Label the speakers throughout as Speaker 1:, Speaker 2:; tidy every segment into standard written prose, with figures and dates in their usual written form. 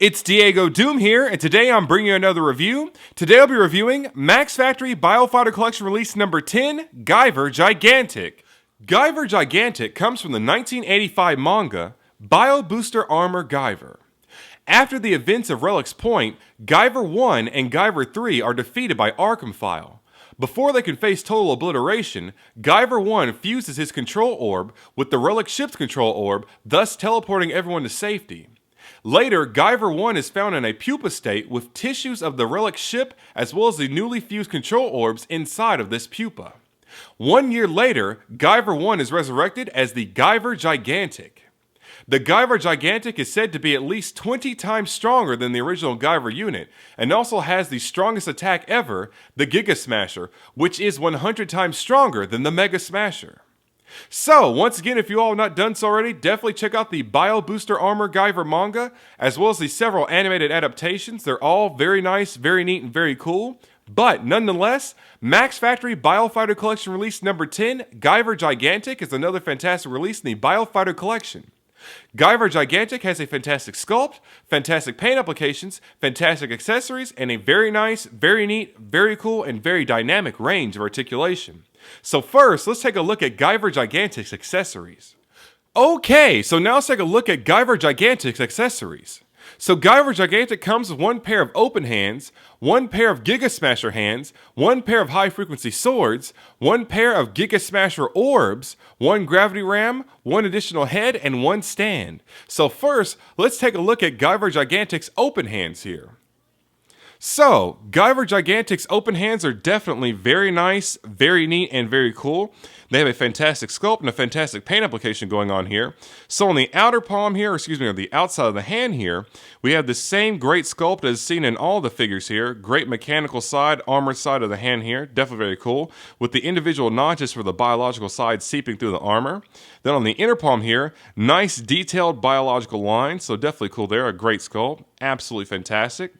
Speaker 1: It's DiegoDoom here, and today I'm bringing you another review. Today I'll be reviewing Max Factory Biofighter Collection release number 10, Guyver Gigantic. Guyver Gigantic comes from the 1985 manga, Bio Booster Armor Guyver. After the events of Relic's Point, Guyver 1 and Guyver 3 are defeated by Arkham File. Before they can face total obliteration, Guyver 1 fuses his control orb with the Relic ship's control orb, thus teleporting everyone to safety. Later, Guyver 1 is found in a pupa state with tissues of the Relic ship as well as the newly fused control orbs inside of this pupa. 1 year later, Guyver 1 is resurrected as the Guyver Gigantic. The Guyver Gigantic is said to be at least 20 times stronger than the original Guyver unit, and also has the strongest attack ever, the Giga Smasher, which is 100 times stronger than the Mega Smasher. So, once again, if you all have not done so already, definitely check out the Bio Booster Armor Guyver manga, as well as the several animated adaptations. They're all very nice, very neat, and very cool. But, nonetheless, Max Factory Biofighter Collection release number 10, Guyver Gigantic, is another fantastic release in the Biofighter Collection. Guyver Gigantic has a fantastic sculpt, fantastic paint applications, fantastic accessories, and a very nice, very neat, very cool, and very dynamic range of articulation. So first, let's take a look at Guyver Gigantic's accessories. Okay, so now let's take a look at Guyver Gigantic's accessories. So Guyver Gigantic comes with one pair of open hands, one pair of Giga Smasher hands, one pair of high frequency swords, one pair of Giga Smasher orbs, one gravity ram, one additional head, and one stand. So first, let's take a look at Guyver Gigantic's open hands here. So, Guyver Gigantic's open hands are definitely very nice, very neat, and very cool. They have a fantastic sculpt and a fantastic paint application going on here. So on the outer palm here, on the outside of the hand here, we have the same great sculpt as seen in all the figures here. Great mechanical side, armored side of the hand here, definitely very cool. With the individual notches for the biological side seeping through the armor. Then on the inner palm here, nice detailed biological lines, so definitely cool there, a great sculpt, absolutely fantastic.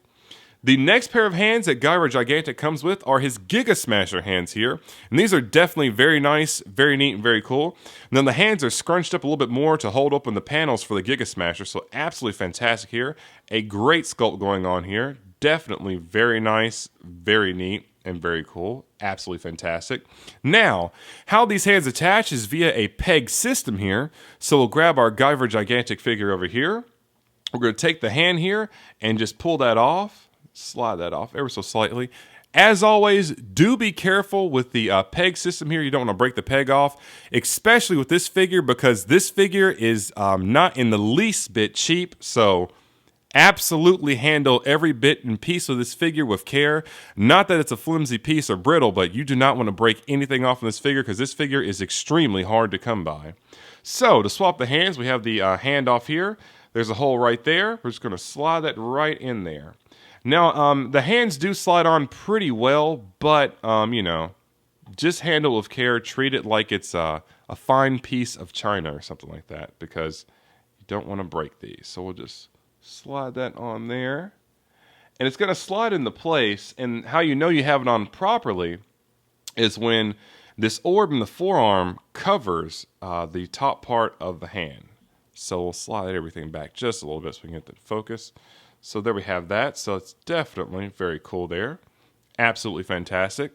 Speaker 1: The next pair of hands that Guyver Gigantic comes with are his Giga Smasher hands here. And these are definitely very nice, very neat, and very cool. And then the hands are scrunched up a little bit more to hold open the panels for the Giga Smasher. So absolutely fantastic here. A great sculpt going on here. Definitely very nice, very neat, and very cool. Absolutely fantastic. Now, how these hands attach is via a peg system here. So we'll grab our Guyver Gigantic figure over here. We're going to take the hand here and just pull that off. Slide that off ever so slightly. As always, do be careful with the peg system here. You don't want to break the peg off, especially with this figure because this figure is not in the least bit cheap. So absolutely handle every bit and piece of this figure with care. Not that it's a flimsy piece or brittle, but you do not want to break anything off in this figure because this figure is extremely hard to come by. So to swap the hands, we have the hand off here. There's a hole right there. We're just going to slide that right in there. Now, the hands do slide on pretty well, but, you know, just handle with care. Treat it like it's a fine piece of china or something like that because you don't want to break these. So we'll just slide that on there. And it's going to slide into place. And how you know you have it on properly is when this orb in the forearm covers the top part of the hand. So we'll slide everything back just a little bit so we can get the focus. So there we have that. So it's definitely very cool there. Absolutely fantastic.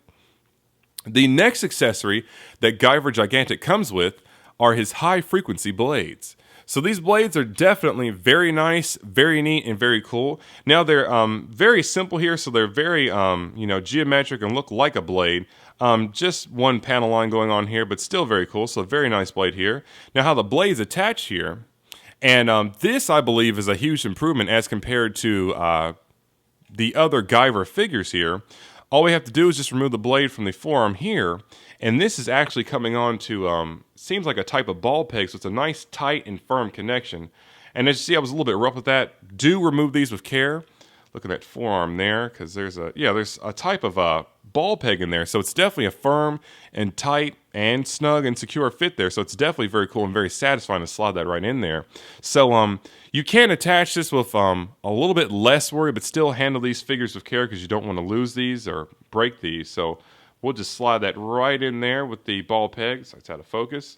Speaker 1: The next accessory that Guyver Gigantic comes with are his high frequency blades. So these blades are definitely very nice, very neat, and very cool. Now they're very simple here, so they're very geometric and look like a blade. Just one panel line going on here, but still very cool. So a very nice blade here. Now how the blades attach here. And this, I believe, is a huge improvement as compared to the other Guyver figures here. All we have to do is just remove the blade from the forearm here. And this is actually coming on to, seems like a type of ball peg, so it's a nice, tight, and firm connection. And as you see, I was a little bit rough with that. Do remove these with care. Look at that forearm there, because there's a type of ball peg in there. So it's definitely a firm and tight and snug and secure fit there. So it's definitely very cool and very satisfying to slide that right in there. So you can attach this with a little bit less worry, but still handle these figures with care because you don't want to lose these or break these. So we'll just slide that right in there with the ball peg. So it's out of focus.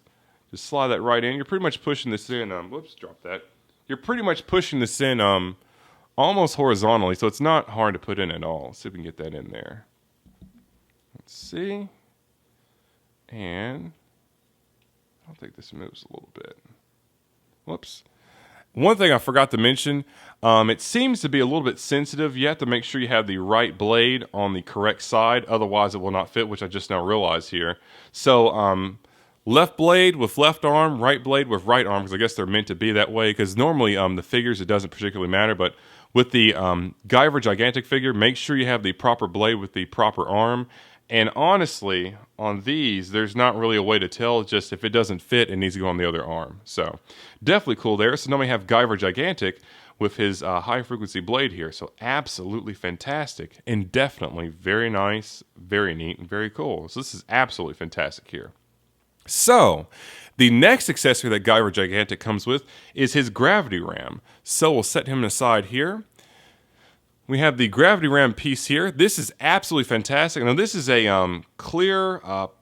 Speaker 1: Just slide that right in. You're pretty much pushing this in. Whoops, drop that. You're pretty much pushing this in almost horizontally, so it's not hard to put in at all. Let's see if we can get that in there. Let's see. And I don't think this moves a little bit. Whoops. One thing I forgot to mention, it seems to be a little bit sensitive. You have to make sure you have the right blade on the correct side, otherwise it will not fit, which I just now realized here. So left blade with left arm, right blade with right arm, because I guess they're meant to be that way, because normally the figures, it doesn't particularly matter, but with the Guyver Gigantic figure, make sure you have the proper blade with the proper arm. And honestly, on these, there's not really a way to tell. Just if it doesn't fit, it needs to go on the other arm. So definitely cool there. So now we have Guyver Gigantic with his high-frequency blade here. So absolutely fantastic and definitely very nice, very neat, and very cool. So this is absolutely fantastic here. So the next accessory that Guyver Gigantic comes with is his gravity ram. So we'll set him aside here. We have the gravity ram piece here. This is absolutely fantastic. Now this is a clear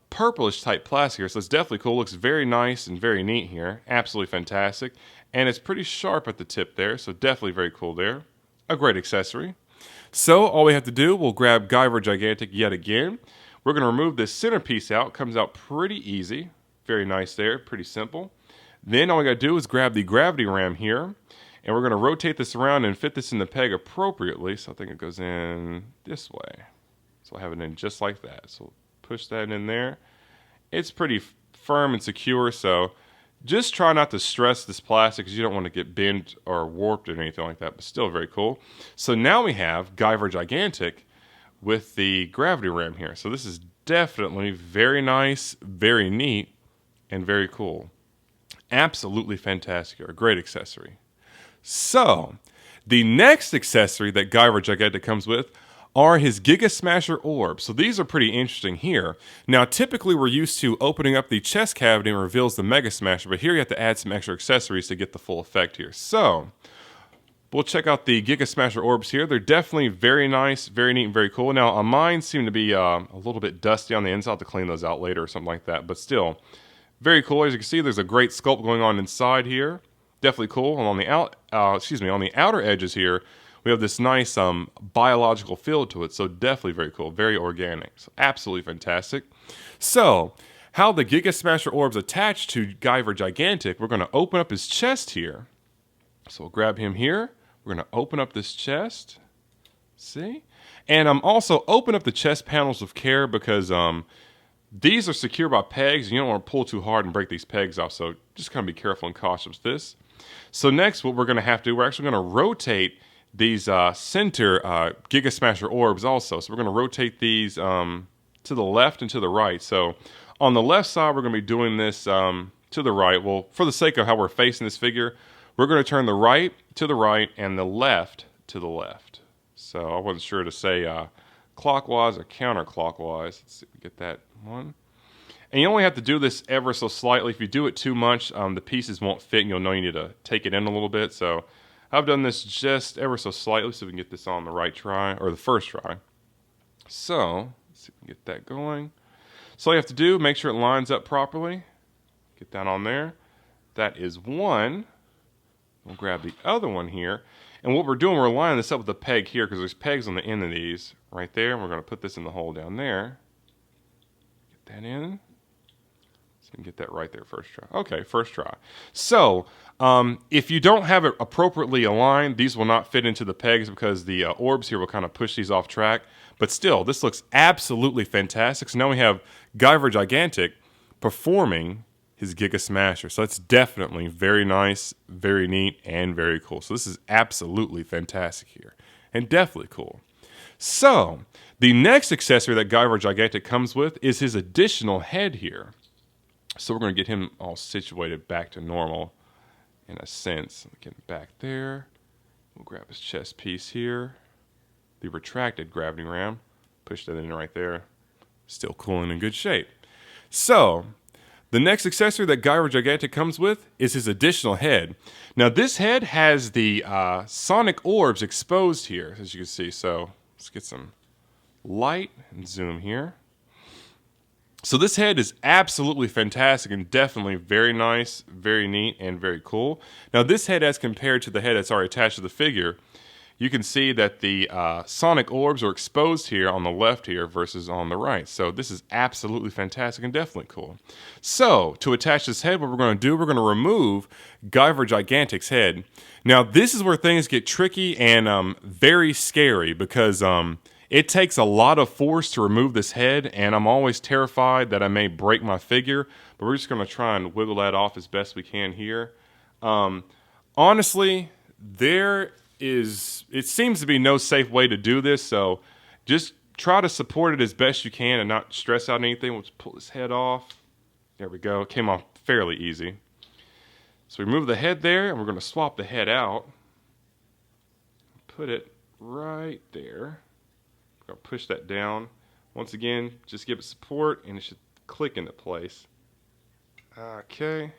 Speaker 1: purplish type plastic here, so it's definitely cool. Looks very nice and very neat here. Absolutely fantastic. And it's pretty sharp at the tip there, so definitely very cool there. A great accessory. So all we have to do, we'll grab Guyver Gigantic yet again. We're going to remove this center piece out. Comes out pretty easy. Very nice there, pretty simple. Then all we got to do is grab the gravity ram here. And we're going to rotate this around and fit this in the peg appropriately. So I think it goes in this way. So I'll have it in just like that. So push that in there. It's pretty firm and secure, so just try not to stress this plastic because you don't want to get bent or warped or anything like that, but still very cool. So now we have Guyver Gigantic with the gravity ram here. So this is definitely very nice, very neat, and very cool. Absolutely fantastic. A great accessory. So, the next accessory that Guyver Gigantic comes with are his Giga Smasher Orb. So these are pretty interesting here. Now, typically we're used to opening up the chest cavity and reveals the Mega Smasher, but here you have to add some extra accessories to get the full effect here. So, we'll check out the Giga Smasher Orbs here. They're definitely very nice, very neat, and very cool. Now, mine seem to be a little bit dusty on the inside. I'll have to clean those out later or something like that, but still, very cool. As you can see, there's a great sculpt going on inside here. Definitely cool. And on the on the outer edges here, we have this nice biological feel to it. So definitely very cool, very organic. So absolutely fantastic. So how the Giga Smasher Orbs attach to Guyver Gigantic? We're going to open up his chest here. So we'll grab him here. We're going to open up this chest. See? And also open up the chest panels with care because these are secure by pegs, and you don't want to pull too hard and break these pegs off. So just kind of be careful and cautious with this. So next, what we're going to have to do, we're actually going to rotate these center Giga Smasher Orbs also. So we're going to rotate these to the left and to the right. So on the left side, we're going to be doing this to the right. Well, for the sake of how we're facing this figure, we're going to turn the right to the right and the left to the left. So I wasn't sure to say clockwise or counterclockwise. Let's see if we get that one. And you only have to do this ever so slightly. If you do it too much, the pieces won't fit and you'll know you need to take it in a little bit. So I've done this just ever so slightly so we can get this on the right try, or the first try. So, let's see if we can get that going. So all you have to do, make sure it lines up properly. Get that on there. That is one. We'll grab the other one here. And what we're doing, we're lining this up with a peg here because there's pegs on the end of these right there. And we're going to put this in the hole down there. Get that in. So we can get that right there first try. Okay, first try. So, if you don't have it appropriately aligned, these will not fit into the pegs because the orbs here will kind of push these off track. But still, this looks absolutely fantastic. So now we have Guyver Gigantic performing his Giga Smasher. So that's definitely very nice, very neat, and very cool. So this is absolutely fantastic here. And definitely cool. So, the next accessory that Guyver Gigantic comes with is his additional head here. So we're going to get him all situated back to normal in a sense. Get him back there. We'll grab his chest piece here. The retracted gravity ram. Push that in right there. Still cool and in good shape. So, the next accessory that Guyver Gigantic comes with is his additional head. Now this head has the sonic orbs exposed here, as you can see. So let's get some light and zoom here. So this head is absolutely fantastic and definitely very nice, very neat, and very cool. Now this head, as compared to the head that's already attached to the figure, you can see that the sonic orbs are exposed here on the left here versus on the right. So this is absolutely fantastic and definitely cool. So to attach this head, what we're going to do, we're going to remove Guyver Gigantic's head. Now this is where things get tricky and very scary because it takes a lot of force to remove this head, and I'm always terrified that I may break my figure, but we're just going to try and wiggle that off as best we can here. Honestly, it seems to be no safe way to do this, so just try to support it as best you can and not stress out anything. We'll just pull this head off. There we go. It came off fairly easy. So we remove the head there, and we're going to swap the head out. Put it right there. We're going to push that down. Once again, just give it support, and it should click into place. Okay.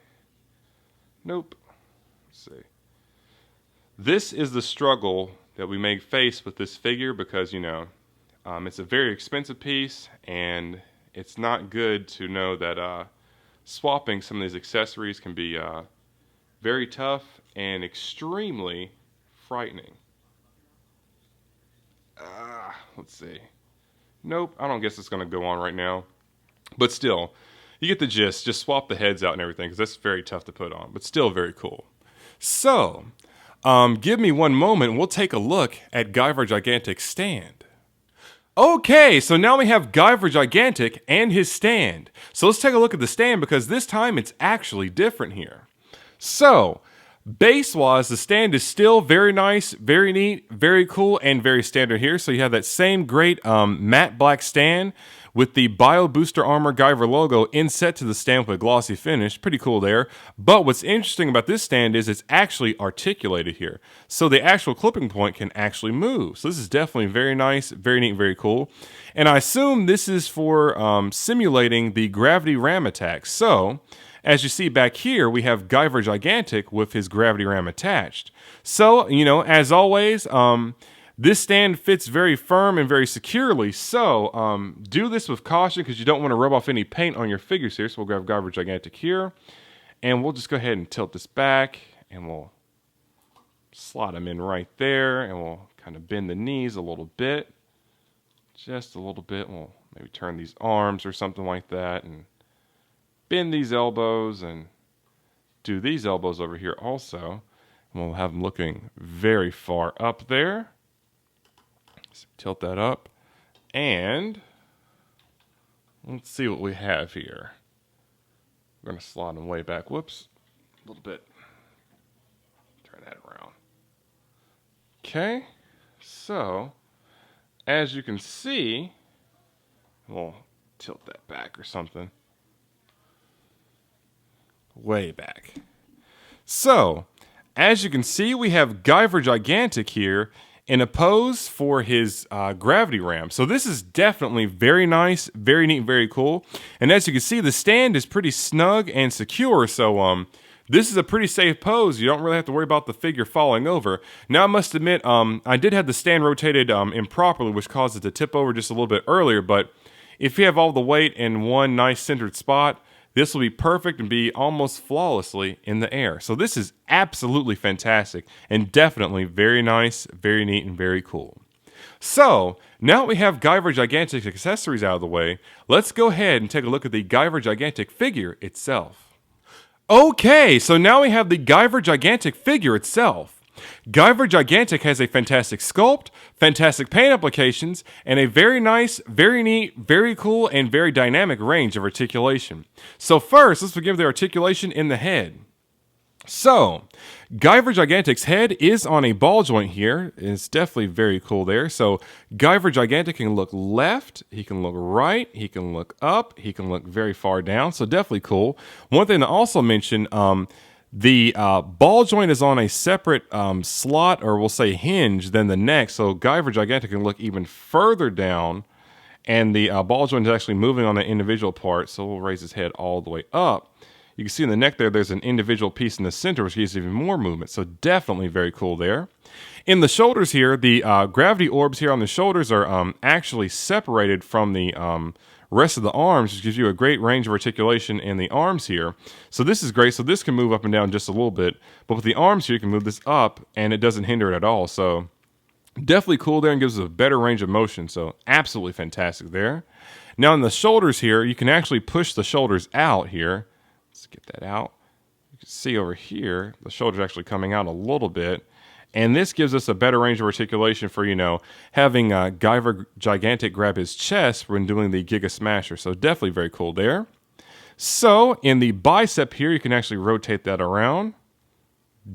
Speaker 1: Nope. Let's see. This is the struggle that we may face with this figure because, you know, it's a very expensive piece, and it's not good to know that swapping some of these accessories can be very tough and extremely frightening. Let's see. Nope, I don't guess it's going to go on right now. But still, you get the gist. Just swap the heads out and everything because that's very tough to put on, but still very cool. So, give me one moment and we'll take a look at Guyver Gigantic's stand. Okay, so now we have Guyver Gigantic and his stand. So let's take a look at the stand because this time it's actually different here. So, base-wise, the stand is still very nice, very neat, very cool, and very standard here. So you have that same great matte black stand with the Bio Booster Armor Guyver logo inset to the stand with a glossy finish. Pretty cool there. But what's interesting about this stand is it's actually articulated here. So the actual clipping point can actually move. So this is definitely very nice, very neat, very cool. And I assume this is for simulating the gravity ram attack. So as you see back here, we have Guyver Gigantic with his gravity ram attached. So, you know, as always, this stand fits very firm and very securely. So, do this with caution because you don't want to rub off any paint on your figures here. So we'll grab Guyver Gigantic here, and we'll just go ahead and tilt this back, and we'll slot him in right there, and we'll kind of bend the knees a little bit, just a little bit. We'll maybe turn these arms or something like that, and bend these elbows and do these elbows over here also. And we'll have them looking very far up there. So tilt that up. And let's see what we have here. We're going to slot them way back. Whoops. A little bit. Turn that around. Okay. So, as you can see, we'll tilt that back or something. Way back. So, as you can see, we have Guyver Gigantic here in a pose for his gravity ram. So this is definitely very nice, very neat, very cool. And as you can see, the stand is pretty snug and secure. So this is a pretty safe pose. You don't really have to worry about the figure falling over. Now I must admit, I did have the stand rotated improperly, which caused it to tip over just a little bit earlier. But if you have all the weight in one nice centered spot, this will be perfect and be almost flawlessly in the air. So this is absolutely fantastic and definitely very nice, very neat, and very cool. So now we have Guyver Gigantic accessories out of the way, let's go ahead and take a look at the Guyver Gigantic figure itself. Okay, so now we have the Guyver Gigantic figure itself. Guyver Gigantic has a fantastic sculpt, fantastic paint applications, and a very nice, very neat, very cool, and very dynamic range of articulation. So first, let's begin with the articulation in the head. So, Guyver Gigantic's head is on a ball joint here. It's definitely very cool there. So, Guyver Gigantic can look left, he can look right, he can look up, he can look very far down. So, definitely cool. One thing to also mention, the ball joint is on a separate slot, or we'll say hinge, than the neck. So Guyver Gigantic can look even further down, and the ball joint is actually moving on an individual part. So we'll raise his head all the way up. You can see in the neck there's an individual piece in the center, which gives even more movement. So definitely very cool there. In the shoulders here, the gravity orbs here on the shoulders are actually separated from the rest of the arms, which gives you a great range of articulation in the arms here. So this is great. So this can move up and down just a little bit, but with the arms here, you can move this up and it doesn't hinder it at all. So Definitely cool there and gives us a better range of motion. So absolutely fantastic there. Now on the shoulders here, you can actually push the shoulders out here. Let's get that out. You can see over here, the shoulder's actually coming out a little bit. And this gives us a better range of articulation for, having Guyver Gigantic grab his chest when doing the Giga Smasher. So definitely very cool there. So in the bicep here, you can actually rotate that around.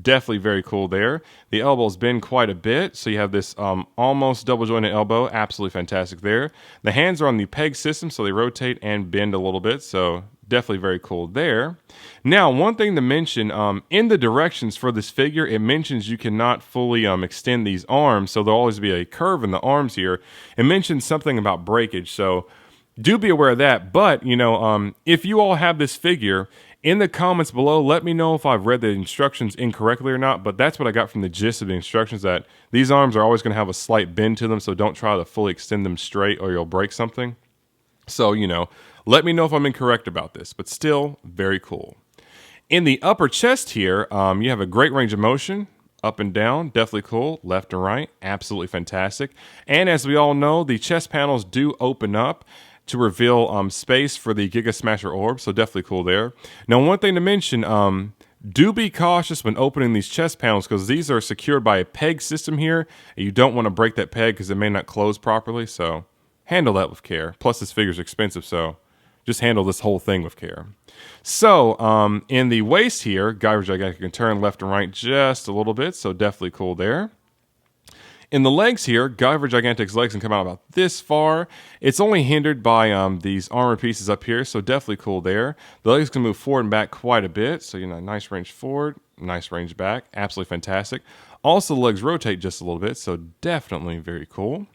Speaker 1: Definitely very cool there. The elbows bend quite a bit, so you have this almost double jointed elbow. Absolutely fantastic there. The hands are on the peg system, so they rotate and bend a little bit, so definitely very cool there. Now, one thing to mention, in the directions for this figure, it mentions you cannot fully extend these arms, so there'll always be a curve in the arms here. It mentions something about breakage, so do be aware of that. But, if you all have this figure, in the comments below, let me know if I've read the instructions incorrectly or not, but that's what I got from the gist of the instructions, that these arms are always going to have a slight bend to them, so don't try to fully extend them straight or you'll break something. So, let me know if I'm incorrect about this, but still very cool. In the upper chest here, you have a great range of motion, up and down, definitely cool, left and right, absolutely fantastic. And as we all know, the chest panels do open up to reveal space for the Giga Smasher Orb, so definitely cool there. Now, one thing to mention, do be cautious when opening these chest panels, because these are secured by a peg system here, and you don't want to break that peg because it may not close properly, so handle that with care. Plus, this figure's expensive, so just handle this whole thing with care. So, in the waist here, Guyver Gigantic can turn left and right just a little bit, so definitely cool there. In the legs here, Guyver Gigantic's legs can come out about this far. It's only hindered by these armor pieces up here, so definitely cool there. The legs can move forward and back quite a bit, so nice range forward, nice range back, absolutely fantastic. Also, the legs rotate just a little bit, so definitely very cool.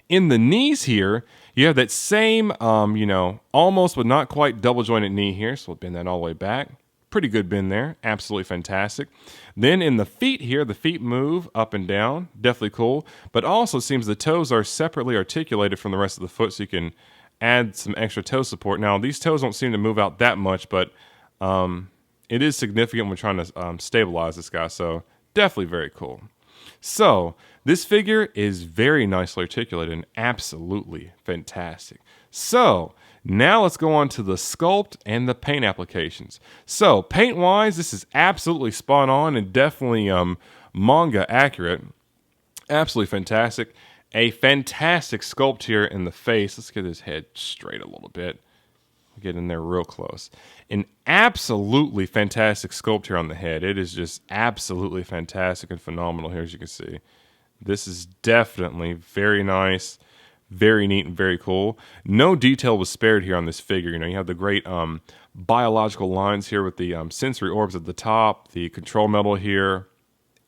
Speaker 1: In the knees here, you have that same, almost but not quite double jointed knee here, so we'll bend that all the way back. Pretty good bend there, absolutely fantastic. Then in the feet here, the feet move up and down, definitely cool, but also seems the toes are separately articulated from the rest of the foot, so you can add some extra toe support. Now, these toes don't seem to move out that much, but it is significant when trying to stabilize this guy, so definitely very cool. So, this figure is very nicely articulated and absolutely fantastic. So, now let's go on to the sculpt and the paint applications. So, paint-wise, this is absolutely spot on and definitely manga accurate. Absolutely fantastic. A fantastic sculpt here in the face. Let's get his head straight a little bit. Get in there real close. An absolutely fantastic sculpt here on the head. It is just absolutely fantastic and phenomenal here, as you can see. This is definitely very nice, very neat, and very cool. No detail was spared here on this figure. You have the great biological lines here with the sensory orbs at the top, the control metal here.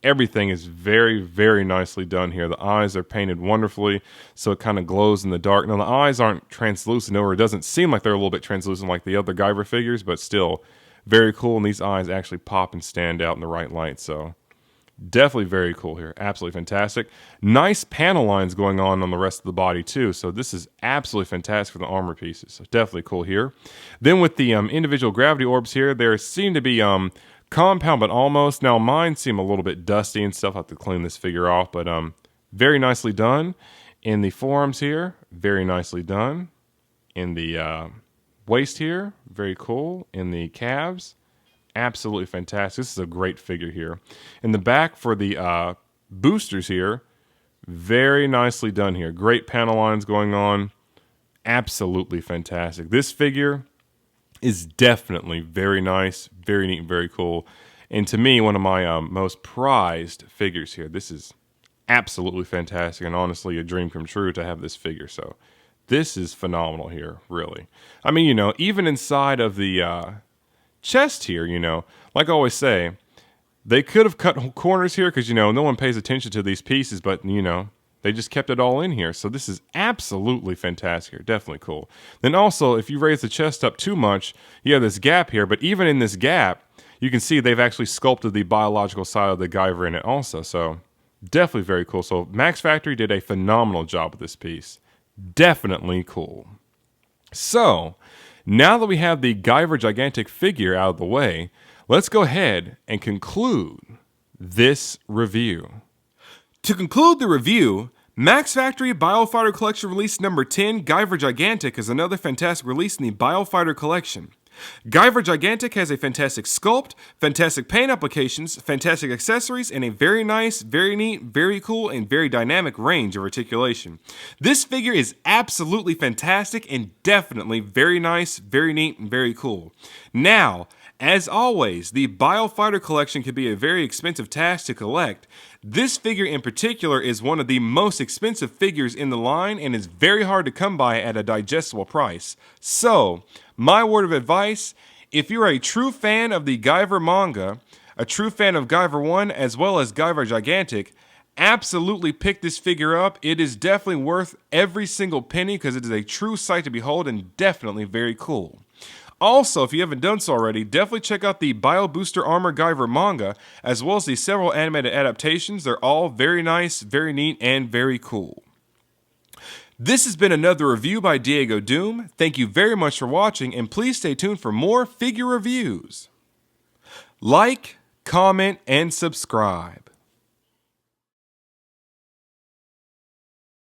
Speaker 1: Everything is very, very nicely done here. The eyes are painted wonderfully, so it kind of glows in the dark. Now, the eyes aren't translucent, or it doesn't seem like they're a little bit translucent like the other Guyver figures, but still very cool, and these eyes actually pop and stand out in the right light, so definitely very cool here. Absolutely fantastic. Nice panel lines going on the rest of the body, too, so this is absolutely fantastic for the armor pieces, so definitely cool here. Then with the individual gravity orbs here, there seem to be compound, but almost. Now, mine seem a little bit dusty and stuff. I have to clean this figure off, but very nicely done. In the forearms here, very nicely done. In the waist here, very cool. In the calves, absolutely fantastic. This is a great figure here. In the back for the boosters here, very nicely done here. Great panel lines going on. Absolutely fantastic. This figure is definitely very nice, very neat, and very cool. And to me, one of my most prized figures here. This is absolutely fantastic and honestly a dream come true to have this figure. So this is phenomenal here, really. I mean, even inside of the chest here, like I always say, they could have cut corners here because, no one pays attention to these pieces, but, they just kept it all in here. So this is absolutely fantastic here. Definitely cool. Then also, if you raise the chest up too much, you have this gap here. But even in this gap, you can see they've actually sculpted the biological side of the Guyver in it also. So definitely very cool. So Max Factory did a phenomenal job with this piece. Definitely cool. So now that we have the Guyver Gigantic figure out of the way, let's go ahead and conclude this review. To conclude the review, Max Factory Biofighter Collection Release number 10, Guyver Gigantic, is another fantastic release in the Biofighter Collection. Guyver Gigantic has a fantastic sculpt, fantastic paint applications, fantastic accessories, and a very nice, very neat, very cool, and very dynamic range of articulation. This figure is absolutely fantastic and definitely very nice, very neat, and very cool. Now, as always, the Biofighter collection can be a very expensive task to collect. This figure in particular is one of the most expensive figures in the line and is very hard to come by at a digestible price. So, my word of advice, if you're a true fan of the Guyver manga, a true fan of Guyver 1 as well as Guyver Gigantic, absolutely pick this figure up. It is definitely worth every single penny because it is a true sight to behold and definitely very cool. Also, if you haven't done so already, definitely check out the Bio Booster Armor Guyver manga, as well as the several animated adaptations. They're all very nice, very neat, and very cool. This has been another review by DiegoDoom. Thank you very much for watching, and please stay tuned for more figure reviews. Like, comment, and subscribe.